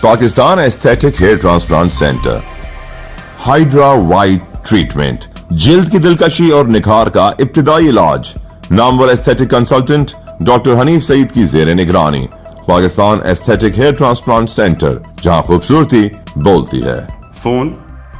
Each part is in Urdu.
Pakistan aesthetic hair transplant centre, hydra white treatment, جلد کی دلکشی اور نکھار کا ابتدائی علاج، نامور aesthetic consultant doctor Hanif Saeed کی زیر نگرانی، Pakistan aesthetic hair transplant centre, جہاں خوبصورتی بولتی ہے۔ فون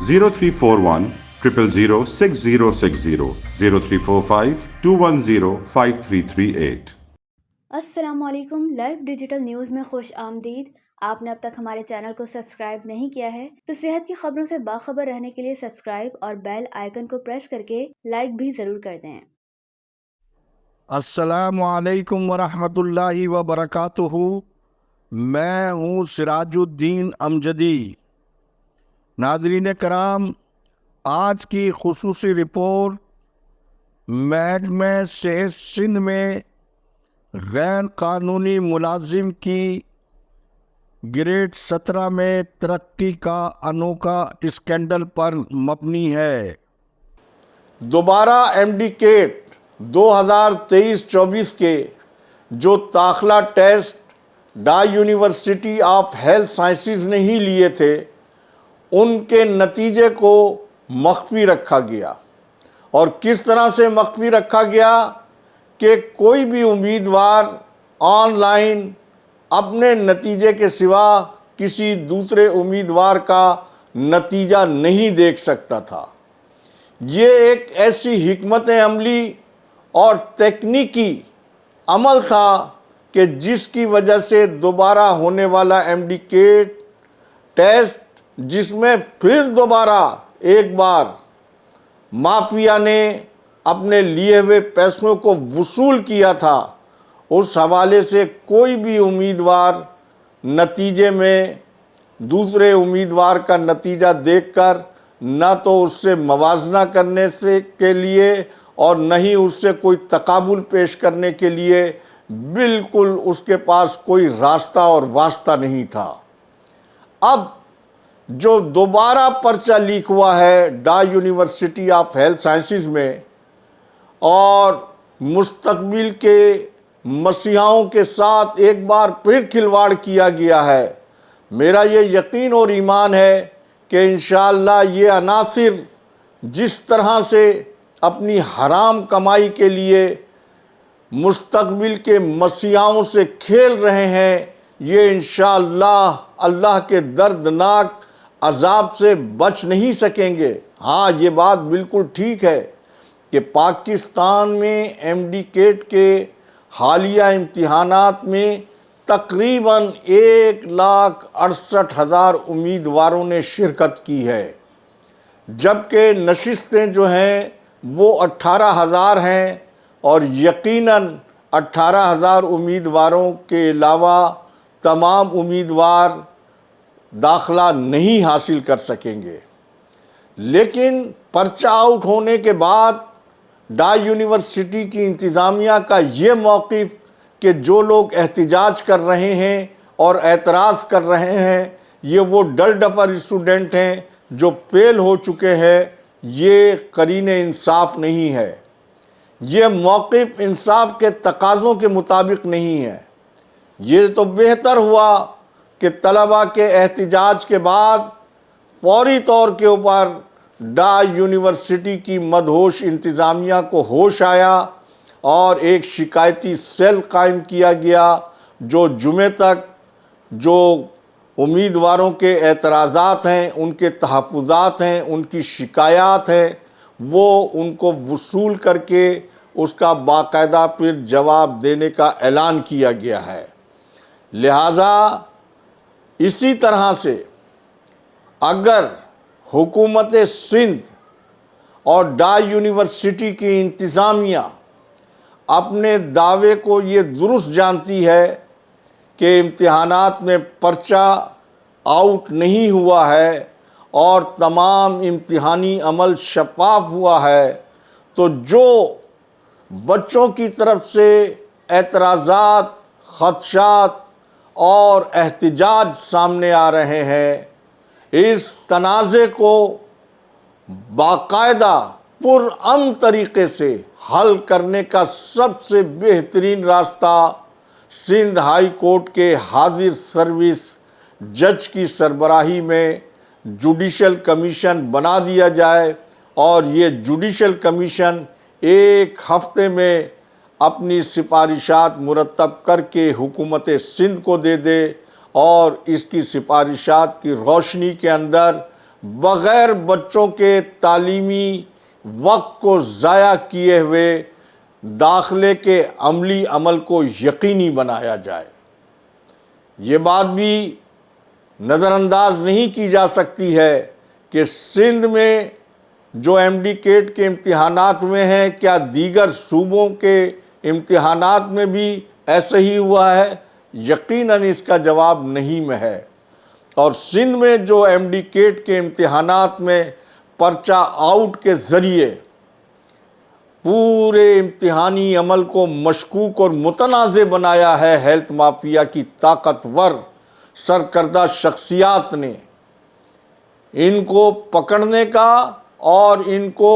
0341 000 6060 0345 210 5338۔ السلام علیکم، لائیو ڈیجیٹل نیوز میں خوش آمدید۔ آپ نے اب تک ہمارے چینل کو سبسکرائب نہیں کیا ہے تو صحت کی خبروں سے باخبر رہنے کے لیے سبسکرائب اور بیل آئیکن کو پریس کر کے لائک بھی ضرور کر دیں۔ السلام علیکم ورحمۃ اللہ وبرکاتہ۔ میں ہوں سراج الدین امجدی۔ ناظرین کرام، آج کی خصوصی رپورٹ محکمہ صحت سندھ میں غیر قانونی ملازم کی گریڈ 17 میں ترقی کا انوکھا اسکینڈل پر مبنی ہے۔ دوبارہ اینڈیکیٹ 2023-24 کے جو داخلہ test dye university of health sciences نے ہی لیے تھے، ان کے نتیجے کو مخفی رکھا گیا۔ اور کس طرح سے مخفی رکھا گیا کہ کوئی بھی امیدوار آن لائن اپنے نتیجے کے سوا کسی دوسرے امیدوار کا نتیجہ نہیں دیکھ سکتا تھا۔ یہ ایک ایسی حکمت عملی اور تکنیکی عمل تھا کہ جس کی وجہ سے دوبارہ ہونے والا اینڈیکیٹ ٹیسٹ، جس میں پھر دوبارہ ایک بار مافیا نے اپنے لیے ہوئے پیسوں کو وصول کیا تھا، اس حوالے سے کوئی بھی امیدوار نتیجے میں دوسرے امیدوار کا نتیجہ دیکھ کر نہ تو اس سے موازنہ کرنے کے لیے اور نہ ہی اس سے کوئی تقابل پیش کرنے کے لیے بالکل اس کے پاس کوئی راستہ اور واسطہ نہیں تھا۔ اب جو دوبارہ پرچہ لیک ہوا ہے ڈائی یونیورسٹی آف ہیلتھ سائنسز میں، اور مستقبل کے مسیحاؤں کے ساتھ ایک بار پھر کھلواڑ کیا گیا ہے، میرا یہ یقین اور ایمان ہے کہ انشاءاللہ یہ عناصر جس طرح سے اپنی حرام کمائی کے لیے مستقبل کے مسیحاؤں سے کھیل رہے ہیں، یہ انشاءاللہ اللہ کے دردناک عذاب سے بچ نہیں سکیں گے۔ ہاں، یہ بات بالکل ٹھیک ہے کہ پاکستان میں اینڈیکیٹ کے حالیہ امتحانات میں تقریباً 1,68,000 امیدواروں نے شرکت کی ہے، جبکہ نشستیں جو ہیں وہ 18,000 ہیں، اور یقیناً 18,000 امیدواروں کے علاوہ تمام امیدوار داخلہ نہیں حاصل کر سکیں گے۔ لیکن پرچہ آؤٹ ہونے کے بعد ڈائی یونیورسٹی کی انتظامیہ کا یہ موقف کہ جو لوگ احتجاج کر رہے ہیں اور اعتراض کر رہے ہیں یہ وہ ڈر ڈپر اسٹوڈنٹ ہیں جو فیل ہو چکے ہیں، یہ قرین انصاف نہیں ہے، یہ موقف انصاف کے تقاضوں کے مطابق نہیں ہے۔ یہ تو بہتر ہوا کہ طلبہ کے احتجاج کے بعد فوری طور کے اوپر ڈائی یونیورسٹی کی مدہوش انتظامیہ کو ہوش آیا اور ایک شکایتی سیل قائم کیا گیا جو جمعے تک جو امیدواروں کے اعتراضات ہیں، ان کے تحفظات ہیں، ان کی شکایات ہیں، وہ ان کو وصول کر کے اس کا باقاعدہ پھر جواب دینے کا اعلان کیا گیا ہے۔ لہٰذا اسی طرح سے اگر حکومت سندھ اور ڈائی یونیورسٹی کی انتظامیہ اپنے دعوے کو یہ درست جانتی ہے کہ امتحانات میں پرچہ آؤٹ نہیں ہوا ہے اور تمام امتحانی عمل شفاف ہوا ہے، تو جو بچوں کی طرف سے اعتراضات، خدشات اور احتجاج سامنے آ رہے ہیں، اس تنازع کو باقاعدہ پرامن طریقے سے حل کرنے کا سب سے بہترین راستہ سندھ ہائی کورٹ کے حاضر سروس جج کی سربراہی میں جوڈیشل کمیشن بنا دیا جائے اور یہ جوڈیشل کمیشن ایک ہفتے میں اپنی سفارشات مرتب کر کے حکومت سندھ کو دے دے اور اس کی سفارشات کی روشنی کے اندر بغیر بچوں کے تعلیمی وقت کو ضائع کیے ہوئے داخلے کے عملی عمل کو یقینی بنایا جائے۔ یہ بات بھی نظر انداز نہیں کی جا سکتی ہے کہ سندھ میں جو MD-CAT کے امتحانات میں ہیں، کیا دیگر صوبوں کے امتحانات میں بھی ایسا ہی ہوا ہے؟ یقیناً اس کا جواب نہیں میں ہے۔ اور سندھ میں جو MD-CAT کے امتحانات میں پرچہ آؤٹ کے ذریعے پورے امتحانی عمل کو مشکوک اور متنازع بنایا ہے ہیلتھ مافیا کی طاقتور سرکردہ شخصیات نے، ان کو پکڑنے کا اور ان کو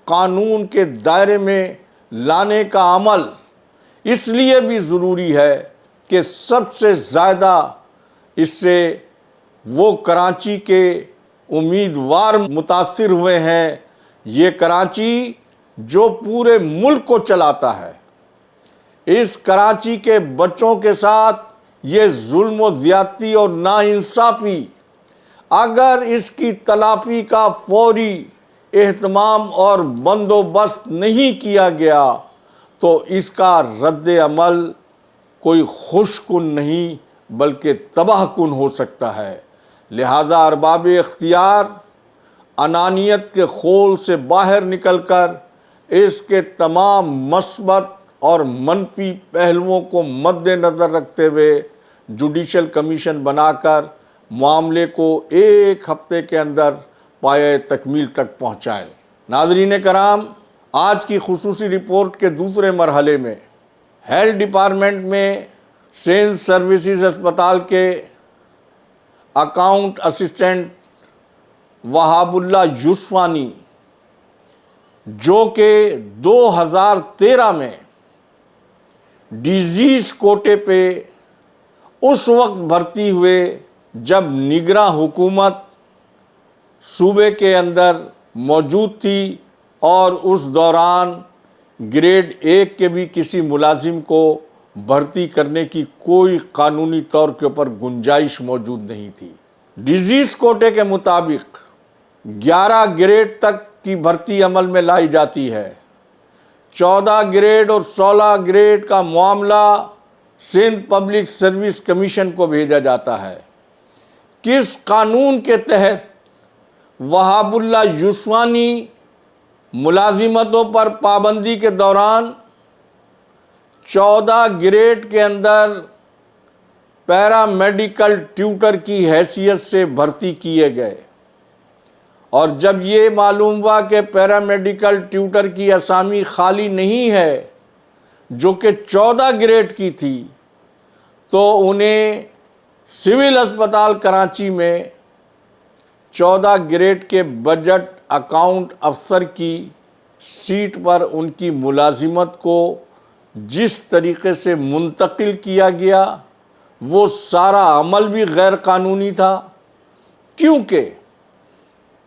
قانون کے دائرے میں لانے کا عمل اس لیے بھی ضروری ہے کہ سب سے زیادہ اس سے وہ کراچی کے امیدوار متاثر ہوئے ہیں۔ یہ کراچی جو پورے ملک کو چلاتا ہے، اس کراچی کے بچوں کے ساتھ یہ ظلم و زیادتی اور ناانصافی اگر اس کی تلافی کا فوری اہتمام اور بندوبست نہیں کیا گیا تو اس کا رد عمل کوئی خوش کن نہیں بلکہ تباہ کن ہو سکتا ہے۔ لہذا ارباب اختیار انانیت کے خول سے باہر نکل کر اس کے تمام مثبت اور منفی پہلوؤں کو مد نظر رکھتے ہوئے جوڈیشل کمیشن بنا کر معاملے کو ایک ہفتے کے اندر پایہ تکمیل تک پہنچائیں۔ ناظرین کرام، آج کی خصوصی رپورٹ کے دوسرے مرحلے میں ہیلتھ ڈپارٹمنٹ میں سندھ سروسز اسپتال کے اکاؤنٹ اسسٹنٹ وہاب اللہ یوسفانی، جو کہ 2013 میں ڈیزیز کوٹے پہ اس وقت بھرتی ہوئے جب نگراں حکومت صوبے کے اندر موجود تھی اور اس دوران گریڈ 1 کے بھی کسی ملازم کو بھرتی کرنے کی کوئی قانونی طور کے اوپر گنجائش موجود نہیں تھی۔ ڈیزیز کوٹے کے مطابق 11 گریڈ تک کی بھرتی عمل میں لائی جاتی ہے۔ 14 گریڈ اور 16 گریڈ کا معاملہ سندھ پبلک سروس کمیشن کو بھیجا جاتا ہے۔ کس قانون کے تحت وہاب اللہ یوسفانی ملازمتوں پر پابندی کے دوران 14 گریڈ کے اندر پیرا میڈیکل ٹیوٹر کی حیثیت سے بھرتی کیے گئے، اور جب یہ معلوم ہوا کہ پیرا میڈیکل ٹیوٹر کی اسامی خالی نہیں ہے جو کہ 14 گریڈ کی تھی، تو انہیں سول اسپتال کراچی میں 14 گریڈ کے بجٹ اکاؤنٹ افسر کی سیٹ پر ان کی ملازمت کو جس طریقے سے منتقل کیا گیا وہ سارا عمل بھی غیر قانونی تھا، کیونکہ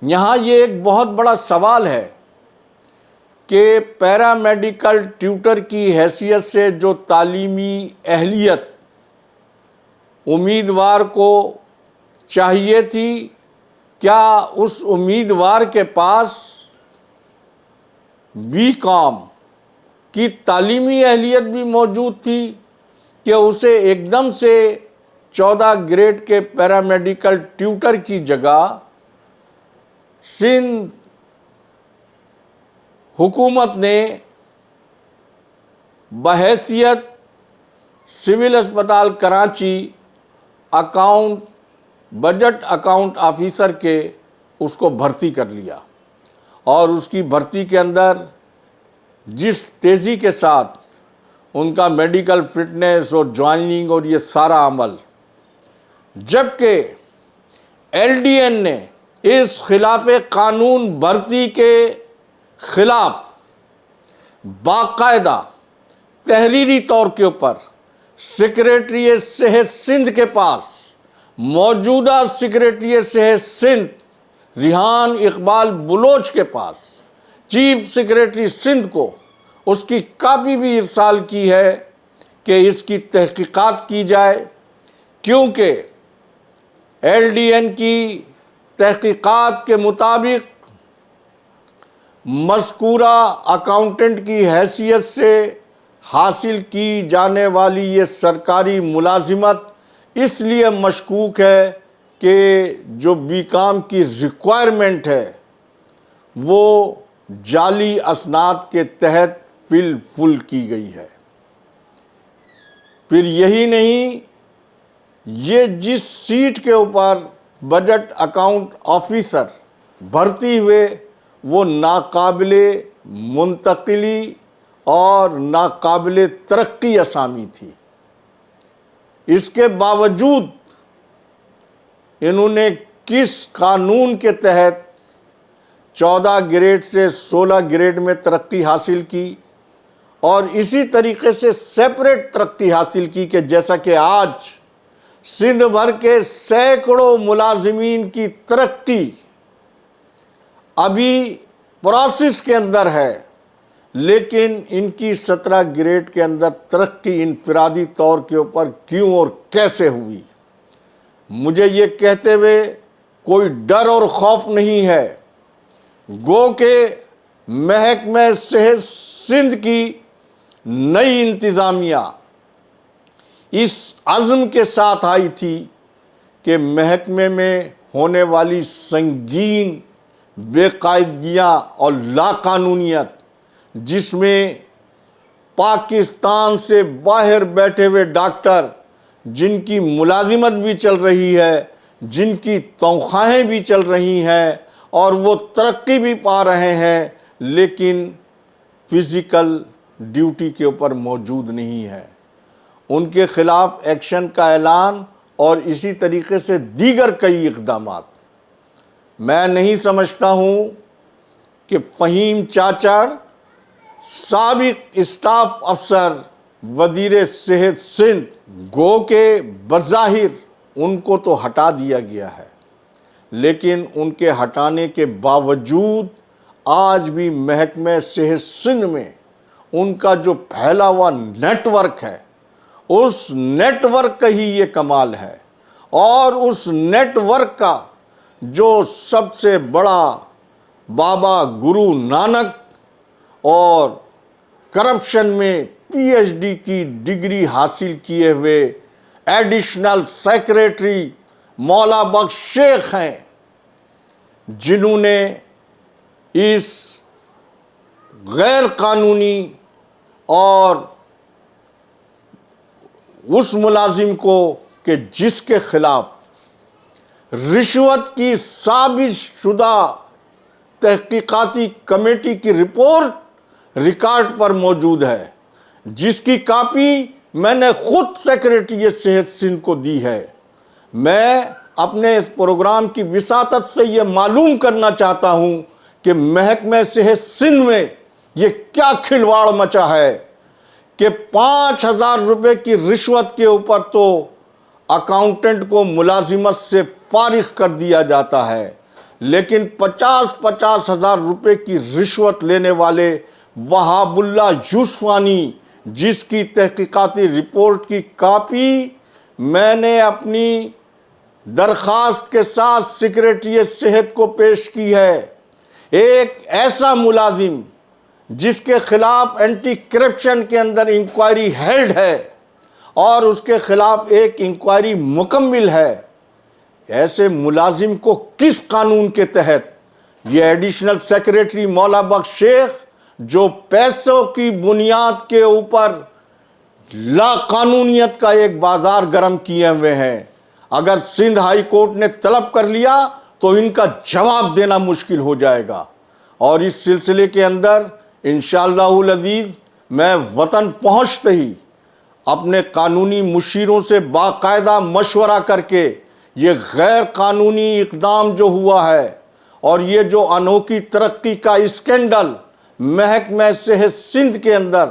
یہاں یہ ایک بہت بڑا سوال ہے کہ پیرا میڈیکل ٹیوٹر کی حیثیت سے جو تعلیمی اہلیت امیدوار کو چاہیے تھی، کیا اس امیدوار کے پاس BCom کی تعلیمی اہلیت بھی موجود تھی کہ اسے ایک دم سے 14 گریڈ کے پیرا میڈیکل ٹیوٹر کی جگہ سندھ حکومت نے بحیثیت سول اسپتال کراچی بجٹ اکاؤنٹ آفیسر کے اس کو بھرتی کر لیا، اور اس کی بھرتی کے اندر جس تیزی کے ساتھ ان کا میڈیکل فٹنس اور جوائننگ اور یہ سارا عمل، جبکہ LDN نے اس خلاف قانون بھرتی کے خلاف باقاعدہ تحریری طور کے اوپر سیکریٹری صحت سندھ کے پاس موجودہ سیکریٹری صحت سندھ ریحان اقبال بلوچ کے پاس چیف سیکریٹری سندھ کو اس کی کاپی بھی ارسال کی ہے کہ اس کی تحقیقات کی جائے، کیونکہ ایل ڈی این کی تحقیقات کے مطابق مذکورہ اکاؤنٹنٹ کی حیثیت سے حاصل کی جانے والی یہ سرکاری ملازمت اس لیے مشکوک ہے کہ جو بی کام کی ریکوائرمنٹ ہے وہ جعلی اسناد کے تحت فل کی گئی ہے۔ پھر یہی نہیں، یہ جس سیٹ کے اوپر بجٹ اکاؤنٹ آفیسر بھرتی ہوئے وہ ناقابل منتقلی اور ناقابل ترقی اسامی تھی، اس کے باوجود انہوں نے کس قانون کے تحت 14 گریڈ سے 16 گریڈ میں ترقی حاصل کی اور اسی طریقے سے سیپریٹ ترقی حاصل کی کہ جیسا کہ آج سندھ بھر کے سینکڑوں ملازمین کی ترقی ابھی پروسیس کے اندر ہے، لیکن ان کی 17 گریڈ کے اندر ترقی انفرادی طور کے اوپر کیوں اور کیسے ہوئی؟ مجھے یہ کہتے ہوئے کوئی ڈر اور خوف نہیں ہے، گو کہ محکمہ صحت سندھ کی نئی انتظامیہ اس عزم کے ساتھ آئی تھی کہ محکمے میں ہونے والی سنگین بے قاعدگیاں اور لاقانونیت، جس میں پاکستان سے باہر بیٹھے ہوئے ڈاکٹر جن کی ملازمت بھی چل رہی ہے، جن کی تنخواہیں بھی چل رہی ہیں اور وہ ترقی بھی پا رہے ہیں، لیکن فزیکل ڈیوٹی کے اوپر موجود نہیں ہے، ان کے خلاف ایکشن کا اعلان اور اسی طریقے سے دیگر کئی اقدامات۔ میں نہیں سمجھتا ہوں کہ فہیم چاچڑ سابق اسٹاف افسر وزیر صحت سندھ، گو کہ بظاہر ان کو تو ہٹا دیا گیا ہے، لیکن ان کے ہٹانے کے باوجود آج بھی محکمہ صحت سندھ میں ان کا جو پھیلا ہوا نیٹ ورک ہے، اس نیٹ ورک کا ہی یہ کمال ہے، اور اس نیٹ ورک کا جو سب سے بڑا بابا گرو نانک اور کرپشن میں پی ایچ ڈی کی ڈگری حاصل کیے ہوئے ایڈیشنل سیکریٹری مولا بخش شیخ ہیں، جنہوں نے اس غیر قانونی اور اس ملازم کو کہ جس کے خلاف رشوت کی ثابت شدہ تحقیقاتی کمیٹی کی رپورٹ ریکارڈ پر موجود ہے، جس کی کاپی میں نے خود سیکریٹری صحت سندھ کو دی ہے۔ میں اپنے اس پروگرام کی وساطت سے یہ معلوم کرنا چاہتا ہوں کہ محکمہ صحت سندھ میں یہ کیا کھلواڑ مچا ہے کہ 5000 روپے کی رشوت کے اوپر تو اکاؤنٹنٹ کو ملازمت سے فارغ کر دیا جاتا ہے، لیکن 50 ہزار روپے کی رشوت لینے والے وہاب اللہ یوسفانی، جس کی تحقیقاتی رپورٹ کی کاپی میں نے اپنی درخواست کے ساتھ سیکریٹری صحت کو پیش کی ہے، ایک ایسا ملازم جس کے خلاف اینٹی کرپشن کے اندر انکوائری ہیلڈ ہے اور اس کے خلاف ایک انکوائری مکمل ہے، ایسے ملازم کو کس قانون کے تحت یہ ایڈیشنل سیکریٹری مولا بخش شیخ، جو پیسوں کی بنیاد کے اوپر لا قانونیت کا ایک بازار گرم کیے ہوئے ہیں، اگر سندھ ہائی کورٹ نے طلب کر لیا تو ان کا جواب دینا مشکل ہو جائے گا۔ اور اس سلسلے کے اندر انشاءاللہ العزیز میں وطن پہنچتے ہی اپنے قانونی مشیروں سے باقاعدہ مشورہ کر کے یہ غیر قانونی اقدام جو ہوا ہے اور یہ جو انوکھی ترقی کا اسکینڈل محکمہ صحت سندھ کے اندر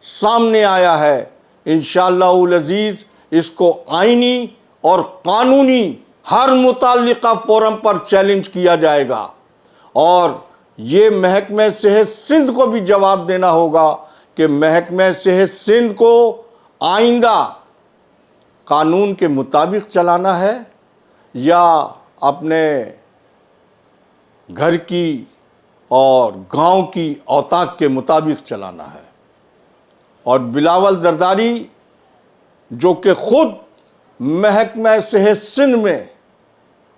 سامنے آیا ہے، انشاءاللہ العزیز اس کو آئینی اور قانونی ہر متعلقہ فورم پر چیلنج کیا جائے گا، اور یہ محکمہ صحت سندھ کو بھی جواب دینا ہوگا کہ محکمہ صحت سندھ کو آئندہ قانون کے مطابق چلانا ہے یا اپنے گھر کی اور گاؤں کی اوطاق کے مطابق چلانا ہے۔ اور بلاول زرداری جو کہ خود محکمہ صحت سندھ میں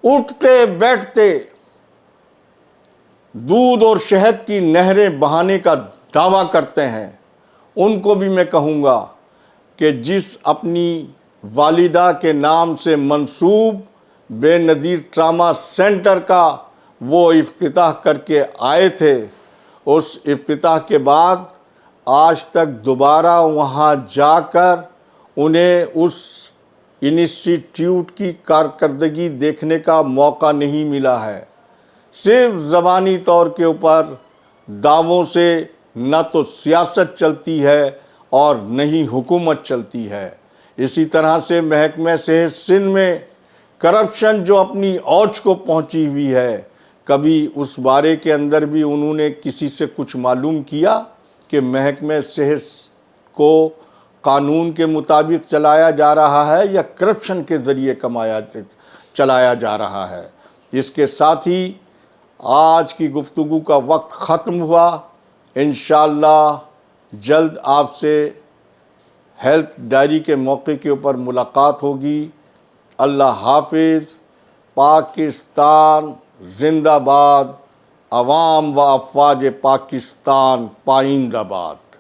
اٹھتے بیٹھتے دودھ اور شہد کی نہریں بہانے کا دعویٰ کرتے ہیں، ان کو بھی میں کہوں گا کہ جس اپنی والدہ کے نام سے منسوب بے نظیر ٹراما سینٹر کا وہ افتتاح کر کے آئے تھے، اس افتتاح کے بعد آج تک دوبارہ وہاں جا کر انہیں اس انسٹیٹیوٹ کی کارکردگی دیکھنے کا موقع نہیں ملا ہے۔ صرف زبانی طور کے اوپر دعووں سے نہ تو سیاست چلتی ہے اور نہ ہی حکومت چلتی ہے۔ اسی طرح سے محکمہ صحت سندھ میں کرپشن جو اپنی اوج کو پہنچی ہوئی ہے، کبھی اس بارے کے اندر بھی انہوں نے کسی سے کچھ معلوم کیا کہ محکمہ صحت کو قانون کے مطابق چلایا جا رہا ہے یا کرپشن کے ذریعے چلایا جا رہا ہے۔ اس کے ساتھ ہی آج کی گفتگو کا وقت ختم ہوا۔ انشاءاللہ جلد آپ سے ہیلتھ ڈائری کے موقع کے اوپر ملاقات ہوگی۔ اللہ حافظ۔ پاکستان زندہ باد، عوام و افواج پاکستان پائندہ باد۔